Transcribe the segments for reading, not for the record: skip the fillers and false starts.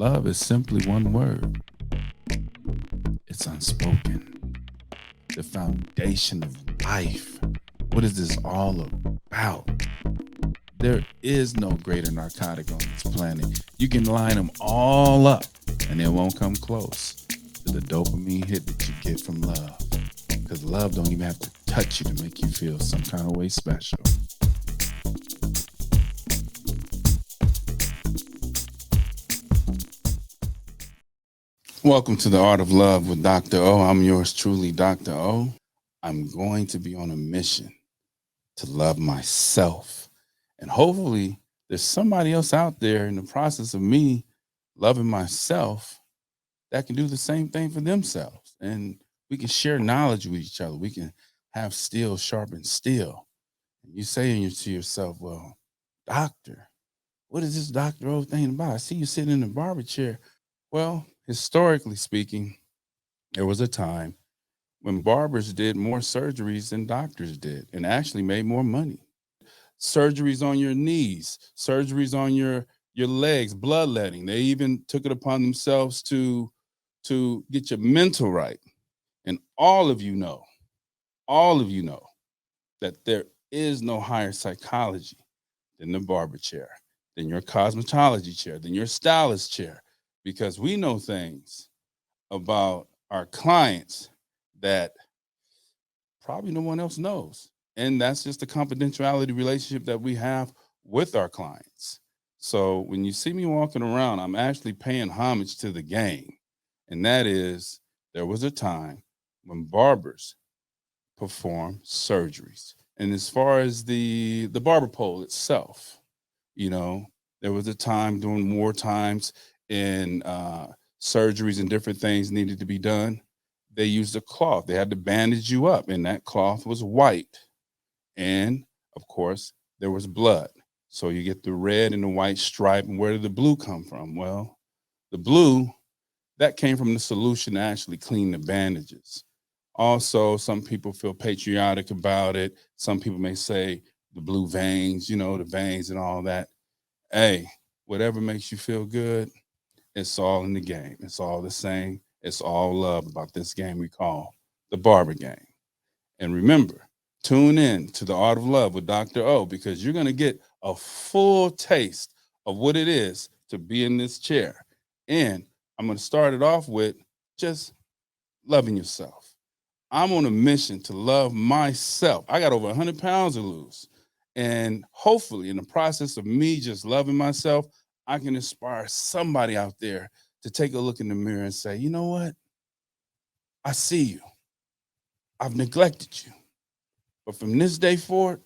Love is simply one word. It's unspoken. The foundation of life. What is this all about? There is no greater narcotic on this planet. You can line them all up and it won't come close to the dopamine hit that you get from love. Because love don't even have to touch you to make you feel some kind of way special. Welcome to the Art of Love with Dr.O. I'm yours truly, Dr.O. I'm going to be on a mission to love myself. And hopefully, there's somebody else out there in the process of me loving myself that can do the same thing for themselves. And we can share knowledge with each other. We can have steel sharpen steel. And you say to yourself, well, doctor, what is this Dr.O thing about? I see you sitting in the barber chair. Well, historically speaking, there was a time when barbers did more surgeries than doctors did and actually made more money. Surgeries on your knees, surgeries on your legs, bloodletting. They even took it upon themselves to get your mental right. And all of you know that there is no higher psychology than the barber chair, than your cosmetology chair, than your stylist chair, because we know things about our clients that probably no one else knows. And that's just the confidentiality relationship that we have with our clients. So when you see me walking around, I'm actually paying homage to the game. And that is, there was a time when barbers performed surgeries. And as far as the barber pole itself, you know, there was a time during war times and surgeries and different things needed to be done. They used a cloth. They had to bandage you up, and that cloth was white. And of course, there was blood. So you get the red and the white stripe. And where did the blue come from? Well, the blue, that came from the solution to actually clean the bandages. Also, some people feel patriotic about it. Some people may say the blue veins, the veins and all that. Hey, whatever makes you feel good, it's all in the game. It's all the same. It's all love about this game we call the barber game. And remember, tune in to the Art of Love with Dr. O because you're going to get a full taste of what it is to be in this chair. And I'm going to start it off with just loving yourself. I'm on a mission to love myself. I got over 100 pounds to lose. And hopefully, in the process of me just loving myself, I can inspire somebody out there to take a look in the mirror and say, you know what? I see you. I've neglected you. But from this day forward,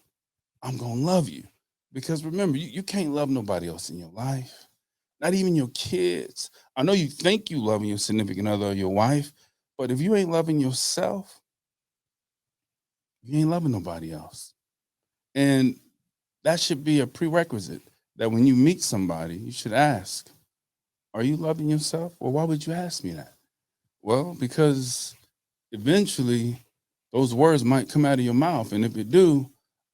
I'm going to love you. Because remember, you can't love nobody else in your life, not even your kids. I know you think you loving your significant other or your wife, but if you ain't loving yourself, you ain't loving nobody else. And that should be a prerequisite that when you meet somebody, you should ask, are you loving yourself? Well, why would you ask me that? Well, because eventually those words might come out of your mouth. And if it do,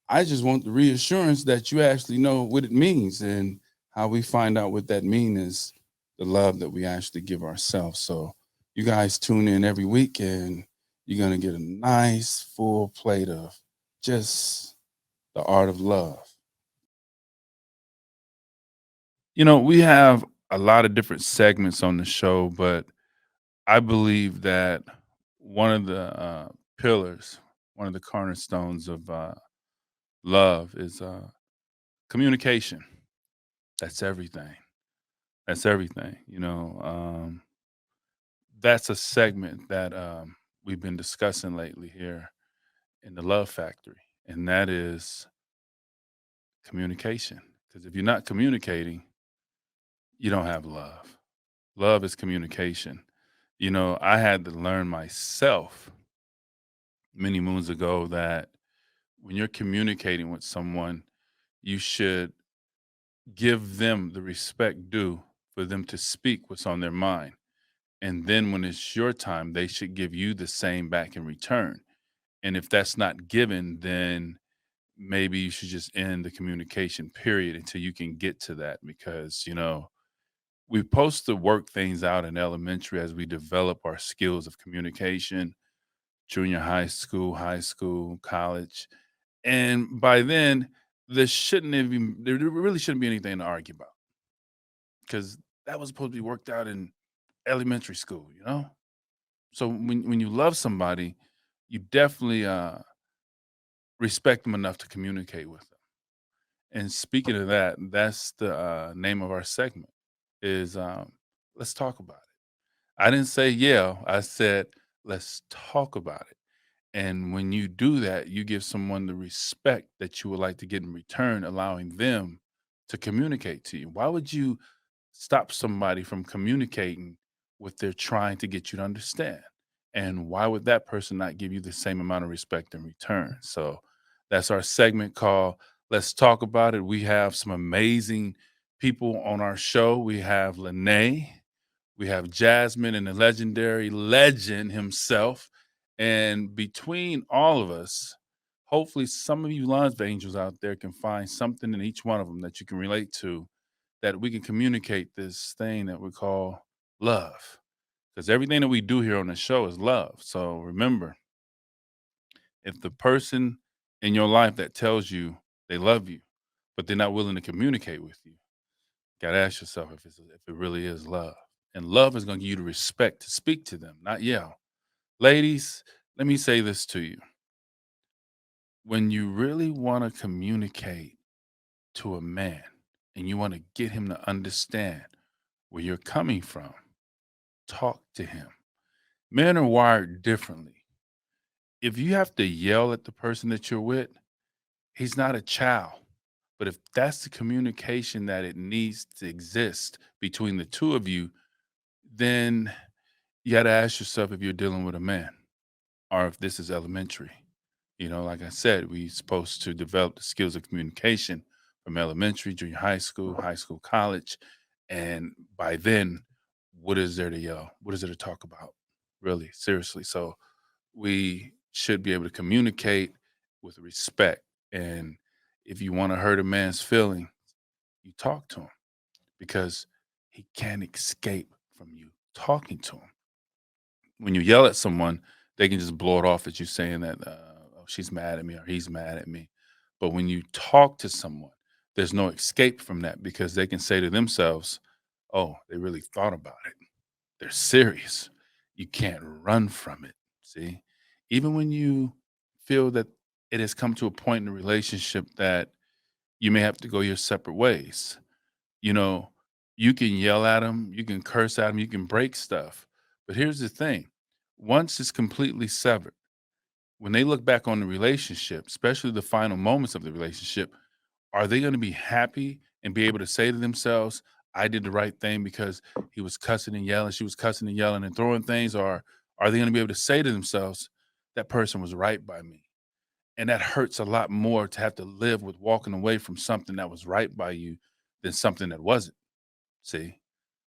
I just want the reassurance that you actually know what it means. And how we find out what that means is the love that we actually give ourselves. So you guys tune in every week and you're going to get a nice full plate of just the art of love. We have a lot of different segments on the show, but I believe that one of the pillars, one of the cornerstones of love is communication. That's everything. That's everything. That's a segment that we've been discussing lately here in the Love Factory, and that is communication. Because if you're not communicating, you don't have love. Love is communication. I had to learn myself many moons ago that when you're communicating with someone, you should give them the respect due for them to speak what's on their mind. And then when it's your time, they should give you the same back in return. And if that's not given, then maybe you should just end the communication period until you can get to that because, we're supposed to work things out in elementary as we develop our skills of communication, junior high school, college. And by then, there really shouldn't be anything to argue about because that was supposed to be worked out in elementary school, you know? So when you love somebody, you definitely respect them enough to communicate with them. And speaking of that, that's the name of our segment is let's talk about it. I didn't say yeah, I said let's talk about it. And when you do that, you give someone the respect that you would like to get in return, allowing them to communicate to you. Why would you stop somebody from communicating what they're trying to get you to understand? And why would that person not give you the same amount of respect in return? So that's our segment called Let's Talk About It. We have some amazing people on our show. We have Lene, we have Jasmine and the legendary legend himself. And between all of us, hopefully some of you Lawns Angels out there can find something in each one of them that you can relate to, that we can communicate this thing that we call love. Because everything that we do here on the show is love. So remember, if the person in your life that tells you they love you, but they're not willing to communicate with you, gotta ask yourself if it really is love. And love is gonna give you the respect to speak to them, not yell. Ladies, let me say this to you. When you really want to communicate to a man and you want to get him to understand where you're coming from, talk to him. Men are wired differently. If you have to yell at the person that you're with, he's not a child. But if that's the communication that it needs to exist between the two of you, then you got to ask yourself if you're dealing with a man or if this is elementary. You know, like I said, we supposed to develop the skills of communication from elementary, junior high school, college. And by then, what is there to yell? What is there to talk about? Really, seriously. So we should be able to communicate with respect. And if you want to hurt a man's feeling, you talk to him because he can't escape from you talking to him. When you yell at someone, they can just blow it off as you saying that, "Oh, she's mad at me," or "He's mad at me." But when you talk to someone, there's no escape from that because they can say to themselves, "Oh, they really thought about it. They're serious." You can't run from it. See, even when you feel that it has come to a point in the relationship that you may have to go your separate ways, you know, you can yell at them, you can curse at them, you can break stuff. But here's the thing, once it's completely severed, when they look back on the relationship, especially the final moments of the relationship, are they going to be happy and be able to say to themselves, I did the right thing because he was cussing and yelling, she was cussing and yelling and throwing things? Or are they going to be able to say to themselves, that person was right by me? And that hurts a lot more to have to live with walking away from something that was right by you than something that wasn't. See?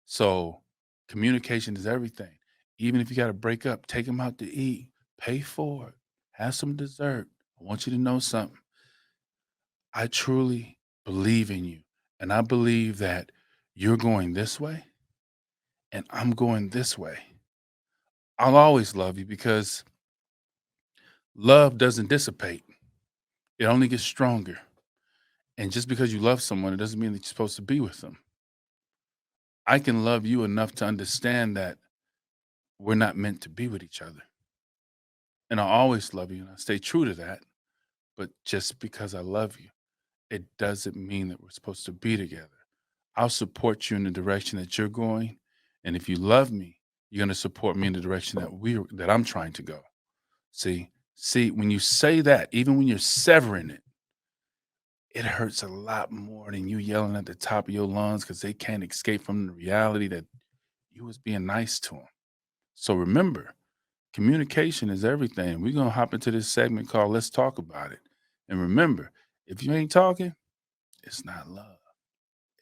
So communication is everything. Even if you got to break up, take them out to eat, pay for it, have some dessert. I want you to know something. I truly believe in you. And I believe that you're going this way and I'm going this way. I'll always love you because love doesn't dissipate, it only gets stronger. And just because you love someone, it doesn't mean that you're supposed to be with them. I can love you enough to understand that we're not meant to be with each other. And I always love you and I stay true to that. But just because I love you, it doesn't mean that we're supposed to be together. I'll support you in the direction that you're going. And if you love me, you're going to support me in the direction that I'm trying to go. See, when you say that, even when you're severing it, it hurts a lot more than you yelling at the top of your lungs because they can't escape from the reality that you was being nice to them. So remember, communication is everything. We're gonna hop into this segment called Let's Talk About It. And remember, if you ain't talking, it's not love.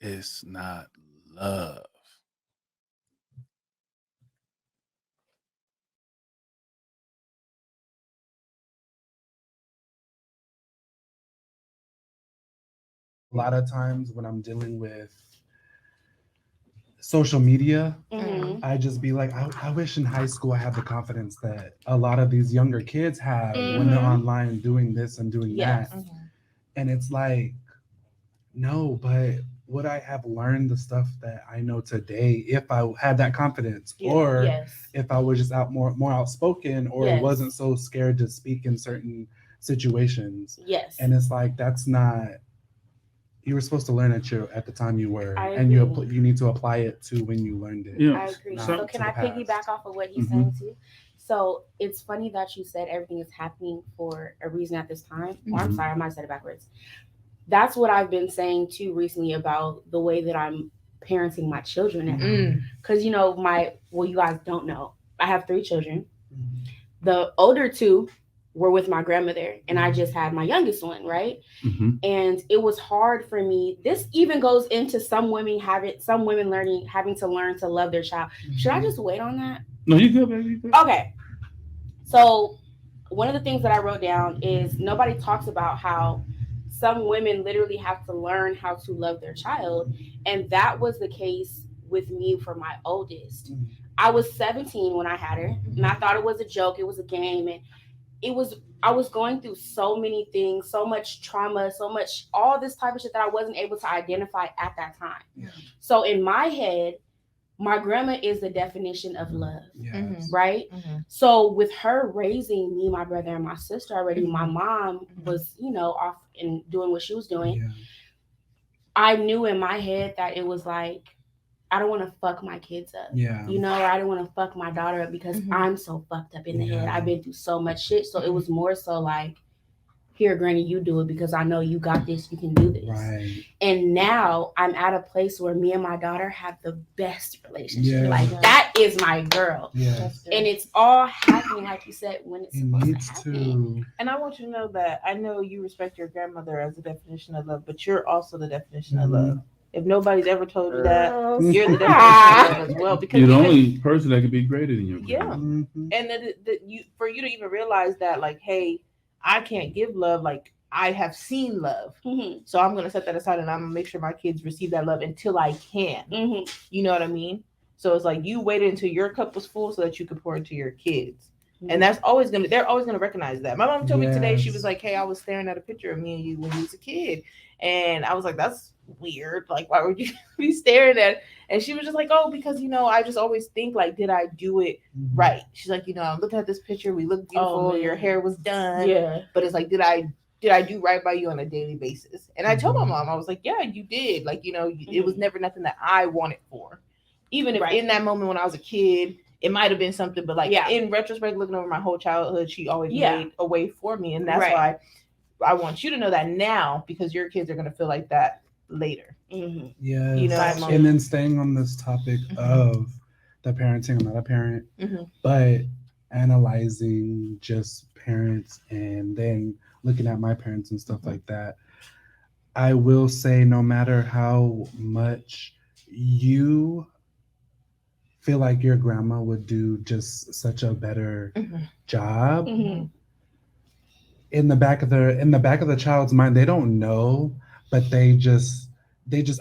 It's not love. A lot of times when I'm dealing with social media. Mhm. I just be like, I wish in high school I had the confidence that a lot of these younger kids have when they're Mhm. online doing this and doing Yes. that. And it's like, no, but would I have learned the stuff that I know today if I had that confidence, Yeah. or Yes. if I was just out more outspoken, or wasn't Yes. so scared to speak in certain situations? Yes. And it's like that's not, you were supposed to learn at the time you were, I and agree. you need to apply it to when you learned it, You know, I agree. not So some can to the I past. piggyback off of what he's Hmm. saying too? So it's funny that you said everything is happening for a reason at this time. Or I'm Mhm. sorry, I might have said it backwards. That's what I've been saying too recently about the way that I'm parenting my children now. Mm. Because you guys don't know, I have 3 children. Mhm. The older 2 were with my grandmother, and I just had my youngest one, right? mhm. And it was hard for me. This even goes into some women having to learn to love their child. Should I just wait on that? No, you good, baby. You good. Okay. So one of the things that I wrote down is nobody talks about how some women literally have to learn how to love their child. And that was the case with me for my oldest. I was 17 when I had her, and I thought it was a joke, it was a game, and it was I was going through so many things, so much trauma, so much all this type of shit that I wasn't able to identify at that time. Yeah. So in my head, my grandma is the definition of love, Yes. right? So with her raising me, my brother, and my sister already, my mom was, off and doing what she was doing. Yeah. I knew in my head that it was like, I don't want to fuck my kids up. Yeah. Or I don't want to fuck my daughter up because I'm so fucked up in the head. Yeah. I've been through so much shit. So it was more so like, here, Granny, you do it because I know you got this. You can do this. Right. And now I'm at a place where me and my daughter have the best relationship. Yeah. Like, that is my girl. Yes. And it's all happening, like you said, when it's It supposed needs to happen. to. And I want you to know that I know you respect your grandmother as the definition of love, but you're also the definition of love. If nobody's ever told you that, Girl, you're the stop. definition of love as well. Because You're the even, only person that could be greater than you. yeah, Mhm. and that you for you to even realize that, like, hey, I can't give love, like I have seen love, Mhm, so I'm gonna set that aside and I'm gonna make sure my kids receive that love until I can. mhm, You know what I mean? So it's like you waited until your cup was full so that you could pour into your kids. And that's always gonna they're always gonna recognize that. My mom told me today, she was Yes. like, hey, I was staring at a picture of me and you when you was a kid. And I was like, that's weird. Like, why would you be staring at it? And she was just like, oh, because I just always think like, did I do it Mhm. right? She's like, I'm looking at this picture, we look beautiful, man. your hair was done. Yeah. But it's like, did I do right by you on a daily basis? And I told my Mhm. mom, I was like, yeah, you did. Like, it was never nothing that I wanted for. Even if Right. in that moment when I was a kid, it might have been something, but like Yeah. in retrospect, looking over my whole childhood, she always Yeah. made a way for me. And that's Right. why I want you to know that now, because your kids are going to feel like that later. Mhm. Yes. You know what I mean? And then staying on this topic Mhm. of the parenting, I'm not a parent, Mhm. but analyzing just parents and then looking at my parents and stuff Mhm. like that, I will say no matter how much you feel like your grandma would do just such a better Mhm. job, Mhm. in the back of the child's mind, they don't know, but they just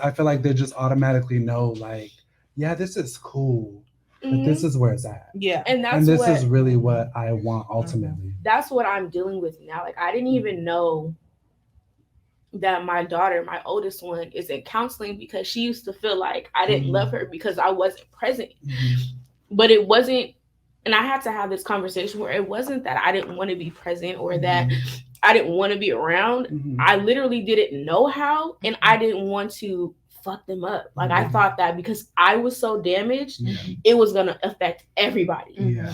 I feel like they just automatically know, like, yeah, this is cool, but this Mhm. is where it's at. Yeah. And And this is what really what I want ultimately. that's what I'm dealing with now. Like, I didn't even know that my daughter, my oldest one, is in counseling because she used to feel like I didn't love her because I wasn't present. Mhm. But it wasn't, and I had to have this conversation where it wasn't that I didn't want to be present or that I didn't want to be around. Mhm. I literally didn't know how, and I didn't want to fuck them up. Like, I Mhm. thought that because I was so damaged, Yeah. it was gonna affect everybody. Yeah.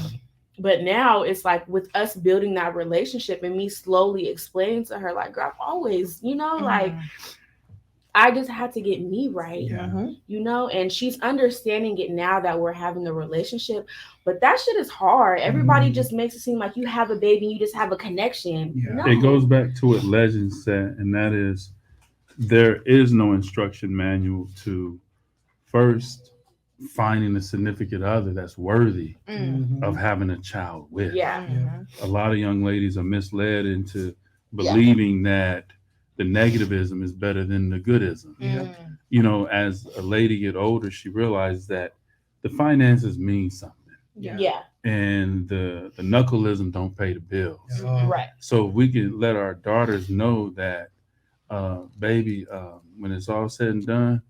But now it's like with us building that relationship and me slowly explaining to her, like, girl, I've always, like, I just had to get me right, Yeah. and she's understanding it now that we're having a relationship. But that shit is hard. Everybody just makes it seem like you have a baby and you just have a connection. Yeah. No. It goes back to what Legend said, and that is there is no instruction manual to first finding a significant other that's worthy Mhm. of having a child with. Yeah. Yeah. A lot of young ladies are misled into believing that the negativism is better than the goodism. Yeah. as a lady get older, she realizes that the finances mean something, Yeah. and the knuckleism don't pay the bills. Oh, Right. So we can let our daughters know that, baby, when it's all said and done,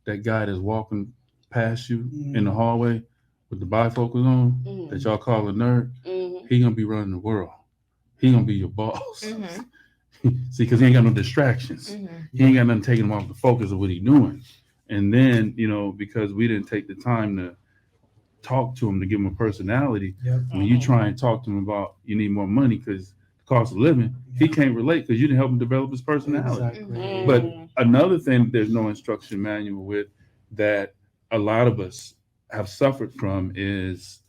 that guy that's walking past you in the hallway with the bifocals on, Mhm. that y'all call a nerd, Mhm. he gonna be running the world. He gonna be your boss. Mhm. See, because he ain't got no distractions. Mhm. He ain't got nothing taking him off the focus of what he's doing. And then, because we didn't take the time to talk to him to give him a personality, Yep. when you try and talk to him about you need more money because the cost of living, he can't relate because you didn't help him develop his personality. Exactly. Mhm. But another thing there's no instruction manual with that a lot of us have suffered from is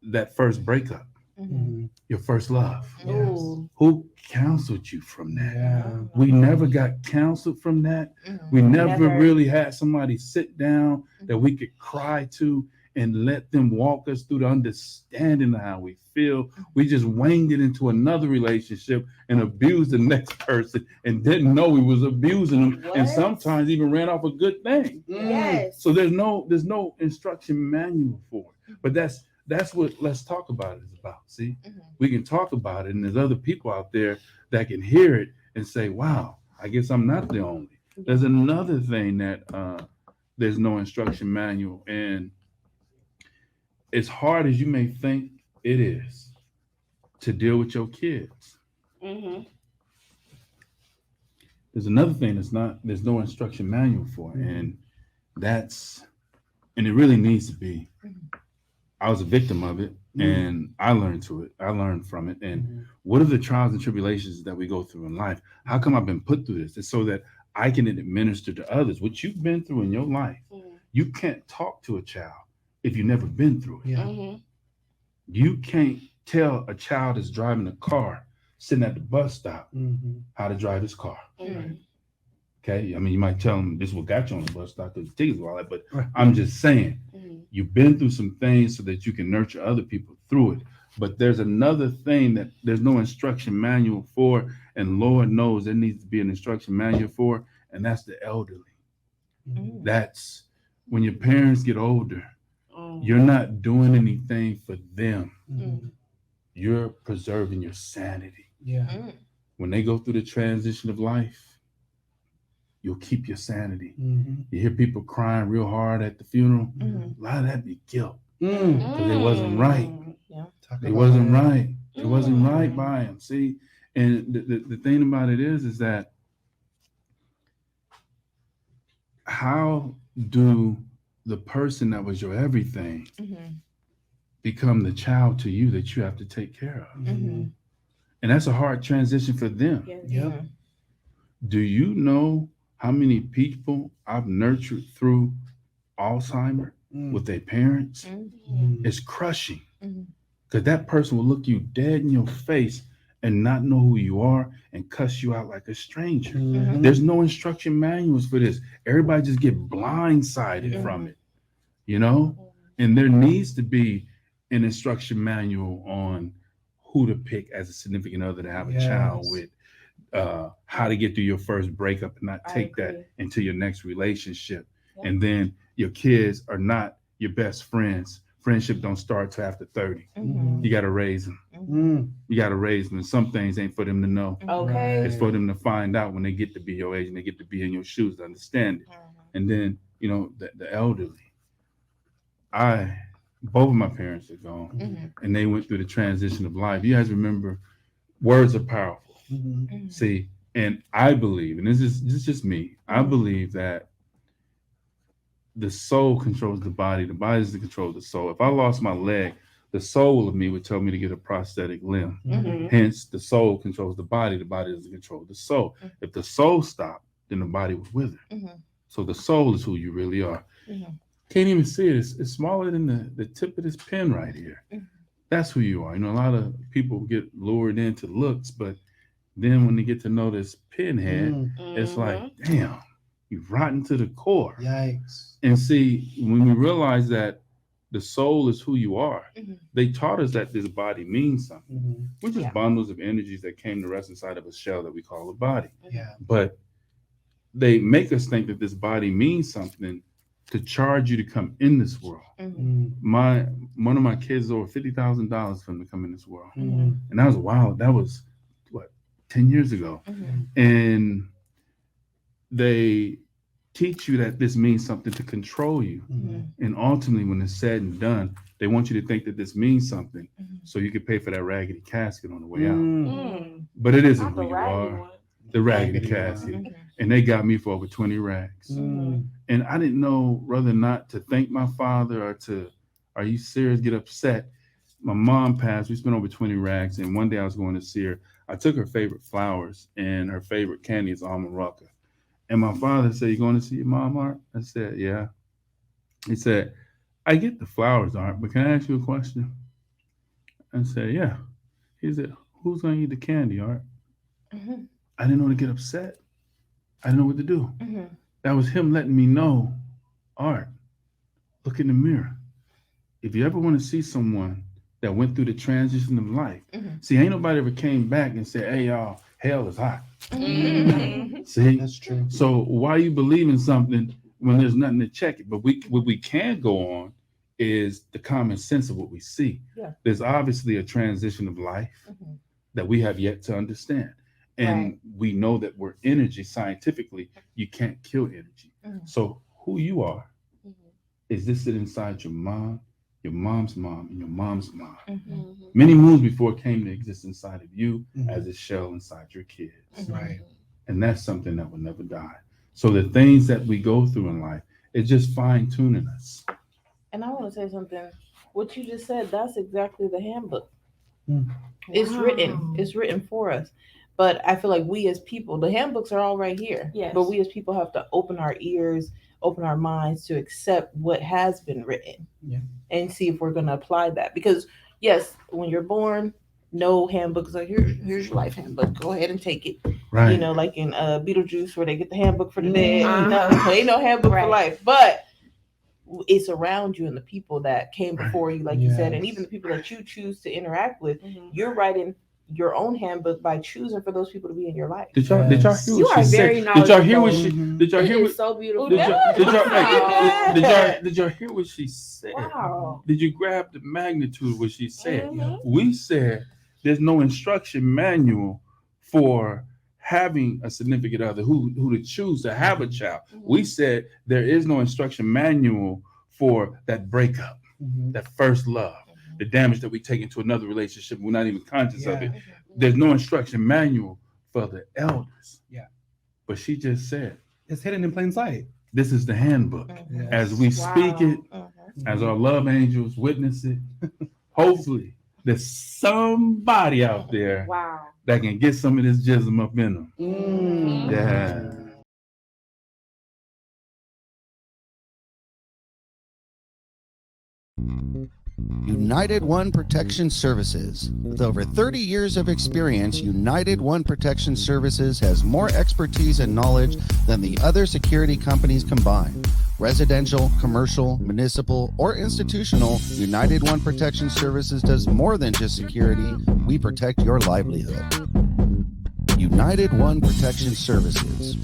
that first breakup, Mhm. your first love. Yes. Ooh. Who counseled you from that? Yeah. We never got counseled from that. Mhm. We never Never. really had somebody sit down that we could cry to and let them walk us through the understanding of how we feel. We just winged it into another relationship and abused the next person and didn't know we was abusing them, and What? sometimes even ran off a good thing. Yes. So there's no instruction manual for it. But that's what Let's Talk About It is about. See, Mhm. we can talk about it, and there's other people out there that can hear it and say, wow, I guess I'm not the only. There's another thing that there's no instruction manual, and as hard as you may think it is to deal with your kids, Mhm. there's another thing there's no instruction manual for, and it really needs to be. I was a victim of it, and I learned from it. And what are the trials and tribulations that we go through in life? How come I've been put through this? It's so that I can administer to others what you've been through in your life. Mhm. You can't talk to a child if you've never been through it. Yeah. Mhm. You can't tell a child that's driving a car, sitting at the bus stop, Mhm. how to drive his car. Mhm. Okay, I mean, you might tell them this is what got you on the bus stop because the tickets were all that, but Right. I'm just saying, Mhm. you've been through some things so that you can nurture other people through it. But there's another thing that there's no instruction manual for, and Lord knows there needs to be an instruction manual for, and that's the elderly. Mhm. That's when your parents get older, Mhm. you're not doing anything for them. Mhm. You're preserving your sanity. Yeah. Mhm. When they go through the transition of life, you'll keep your sanity. Mhm. You hear people crying real hard at the funeral. Mhm. A lot of that be guilt. Mm. Because it wasn't right. Talk It about wasn't that. right. It wasn't Mm. right by him. See, and the thing about it is that how do the person that was your everything Mhm. become the child to you that you have to take care of? Mhm. And that's a hard transition for them. Yes. Yep. Do you know how many people I've nurtured through Alzheimer with their parents? Mhm. It's crushing. Mhm. Because that person will look you dead in your face and not know who you are and cuss you out like a stranger. Mhm. There's no instruction manuals for this. Everybody just get blindsided Yeah. from it, you know? And there needs to be an instruction manual on who to pick as a significant other to have a child Yes. with, how to get through your first breakup and not I take that agree. into your next relationship. Yeah. And then your kids are not your best friends. Friendship don't start till after 30. Mhm. You got to raise them. Mm. You got to raise them. And some things ain't for them to know. Okay. It's for them to find out when they get to be your age and they get to be in your shoes to understand it. And then, the elderly. Both of my parents are gone, Mhm. and they went through the transition of life. You guys remember, words are powerful. Mhm. See, and I believe, and this is just me, I believe that the soul controls the body is the control of the soul. If I lost my leg, the soul of me would tell me to get a prosthetic limb. Mhm. Hence, the soul controls the body doesn't control the soul. If the soul stopped, then the body would wither. Mhm. So the soul is who you really are. Mhm. Can't even see it. It's smaller than the tip of this pen right here. Mhm. That's who you are. A lot of people get lured into looks, but then when they get to know this pinhead, Mm. it's like, Mhm. damn, you've rotten to the core. Yikes. And see, when we realize that the soul is who you are, Mhm. they taught us that this body means something. Mhm. We're just Yeah. bundles of energies that came to rest inside of a shell that we call a body. Yeah. But they make us think that this body means something to charge you to come in this world. My one of my kids is over $50,000 for him to come in this world, and that was wild. That was what 10 years ago, and they teach you that this means something to control you, and ultimately, when it's said and done, they want you to think that this means something, so you can pay for that raggedy casket on the way out. But it isn't Not who the you raggedy are. one. The raggedy Raggedy casket, one. and they got me for over 20 rags. And I didn't know whether or not to thank my father or to, are you serious? Get upset. My mom passed. We spent over 20 rags. And one day I was going to see her. I took her favorite flowers, and her favorite candy is almond rucker. And my father said, "You going to see your mom, Art?" I said, "Yeah." He said, "I get the flowers, Art, but can I ask you a question?" I said, "Yeah." He said, "Who's going to eat the candy, Art?" I didn't know to get upset. I didn't know what to do. That was him letting me know, Art, look in the mirror. If you ever want to see someone that went through the transition of life, see, ain't nobody ever came back and said, "Hey, y'all, hell is hot." See? That's true. So why you believe in something when there's nothing to check it? But what we can go on is the common sense of what we see. Yeah. There's obviously a transition of life that we have yet to understand. And we know that we're energy. Scientifically, you can't kill energy. So who you are is this sit inside your mom, your mom's mom, and your mom's mom. Many moons before it came to exist inside of you as a shell inside your kids. Right. And that's something that will never die. So the things that we go through in life, it's just fine tuning us. And I want to say something. What you just said, that's exactly the handbook. Mm. It's Wow. written. It's written for us. But I feel like we as people, the handbooks are all right here. Yes. But we as people have to open our ears, open our minds to accept what has been written. Yeah. And see if we're going to apply that. Because yes, when you're born, no handbooks like here's your life handbook. Go ahead and take it. Right. You know, like in Beetlejuice where they get the handbook for the dead. Uh-huh. No, ain't no handbook for Right. life. But it's around you and the people that came before you, like you said, and Yes. even the people that you choose to interact with. Mhm. You're writing your own handbook by choosing for those people to be in your life. Did y'all hear what You are she very said? Did y'all hear what she knowledgeable. did y'all It hear is what so beautiful. did y'all, did, y'all, Wow. did y'all hear what she said? Wow. Did you grab the magnitude of what she said? Mhm. We said there's no instruction manual for having a significant other who to choose to have a child. We said there is no instruction manual for that breakup, that first love, the damage that we take into another relationship. We're not even conscious of it. There's no instruction manual for the elders. Yeah. But she just said, It's hidden in plain sight. this is the handbook. Yes. As we speak it, as our love angels witness it, hopefully there's somebody out there Wow. that can get some of this jism up in them. Mm. Yeah. United One Protection Services. With over 30 years of experience, United One Protection Services has more expertise and knowledge than the other security companies combined. Residential, commercial, municipal, or institutional, United One Protection Services does more than just security. We protect your livelihood. United One Protection Services.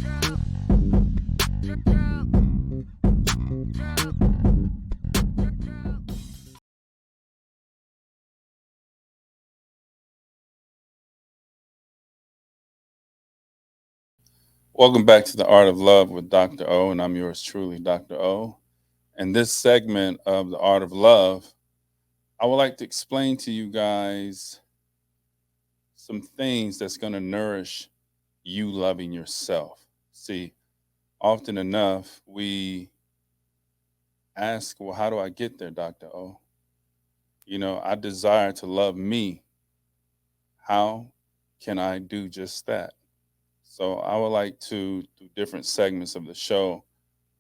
Welcome back to the Art of Love with Dr. O, and I'm yours truly, Dr. O. And this segment of the Art of Love, I would like to explain to you guys some things that's going to nourish you loving yourself. See, often enough, we ask, well, how do I get there, Dr. O? You know, I desire to love me. How can I do just that? So I would like to, through different segments of the show,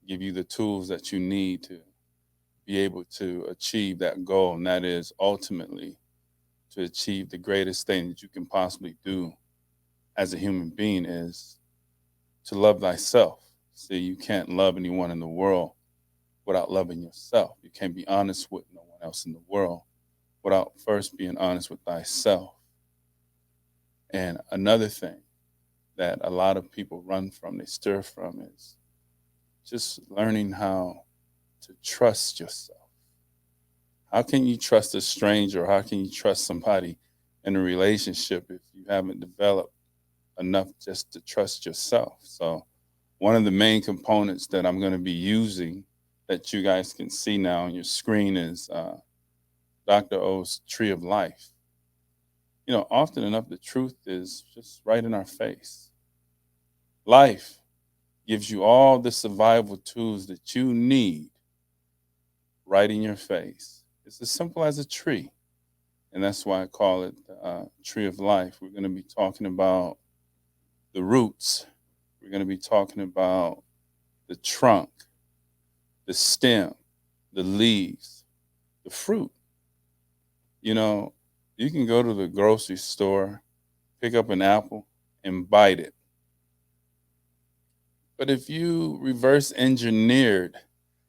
give you the tools that you need to be able to achieve that goal. And that is ultimately to achieve the greatest thing that you can possibly do as a human being is to love thyself. See, you can't love anyone in the world without loving yourself. You can't be honest with no one else in the world without first being honest with thyself. And another thing, that a lot of people run from, they stir from, is just learning how to trust yourself. How can you trust a stranger? Or how can you trust somebody in a relationship if you haven't developed enough just to trust yourself? So, one of the main components that I'm going to be using that you guys can see now on your screen is Dr.O's Tree of Life. You know, often enough, the truth is just right in our face. Life gives you all the survival tools that you need right in your face. It's as simple as a tree. And that's why I call it the Tree of Life. We're going to be talking about the roots. We're going to be talking about the trunk, the stem, the leaves, the fruit. You know, you can go to the grocery store, pick up an apple, and bite it. But if you reverse engineered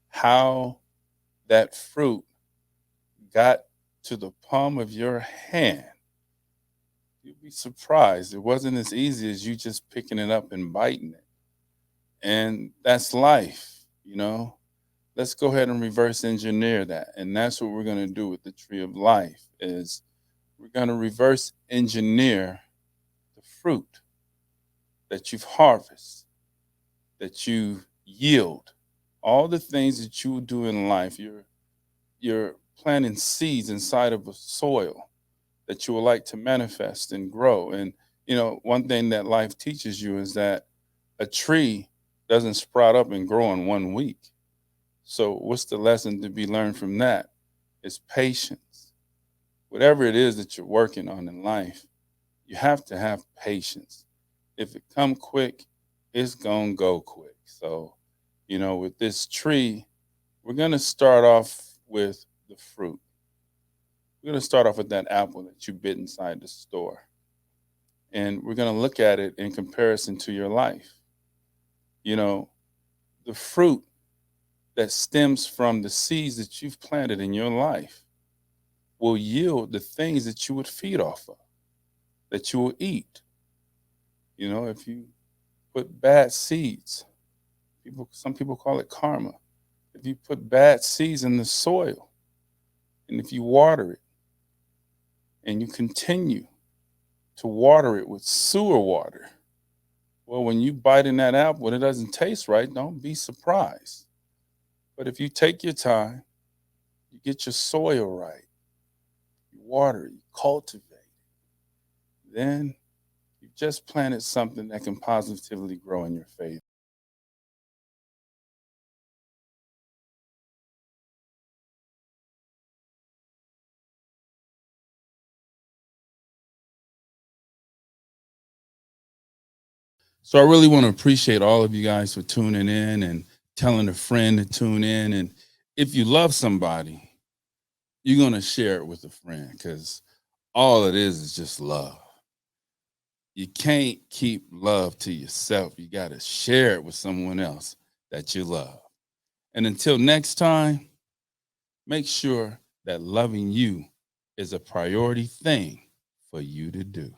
how that fruit got to the palm of your hand, you'd be surprised. It wasn't as easy as you just picking it up and biting it. And that's life, you know. Let's go ahead and reverse engineer that. And that's what we're going to do with the Tree of Life is we're going to reverse engineer the fruit that you've harvested, that you yield, all the things that you do in life. You're planting seeds inside of a soil that you would like to manifest and grow. And you know, one thing that life teaches you is that a tree doesn't sprout up and grow in 1 week. So what's the lesson to be learned from that? It's patience. Whatever it is that you're working on in life, you have to have patience. If it come quick, it's gonna go quick. So, you know, with this tree, we're gonna start off with the fruit. We're gonna start off with that apple that you bit inside the store. And we're gonna look at it in comparison to your life. You know, the fruit that stems from the seeds that you've planted in your life will yield the things that you would feed off of, that you will eat. You know, if you put bad seeds, some people call it karma. If you put bad seeds in the soil, and if you water it, and you continue to water it with sewer water, well, when you bite in that apple and it doesn't taste right, don't be surprised. But if you take your time, you get your soil right, you water it, you cultivate it, then you've just planted something that can positively grow in your faith. So I really want to appreciate all of you guys for tuning in and telling a friend to tune in. And if you love somebody, you're going to share it with a friend because all it is just love. You can't keep love to yourself. You got to share it with someone else that you love. And until next time, make sure that loving you is a priority thing for you to do.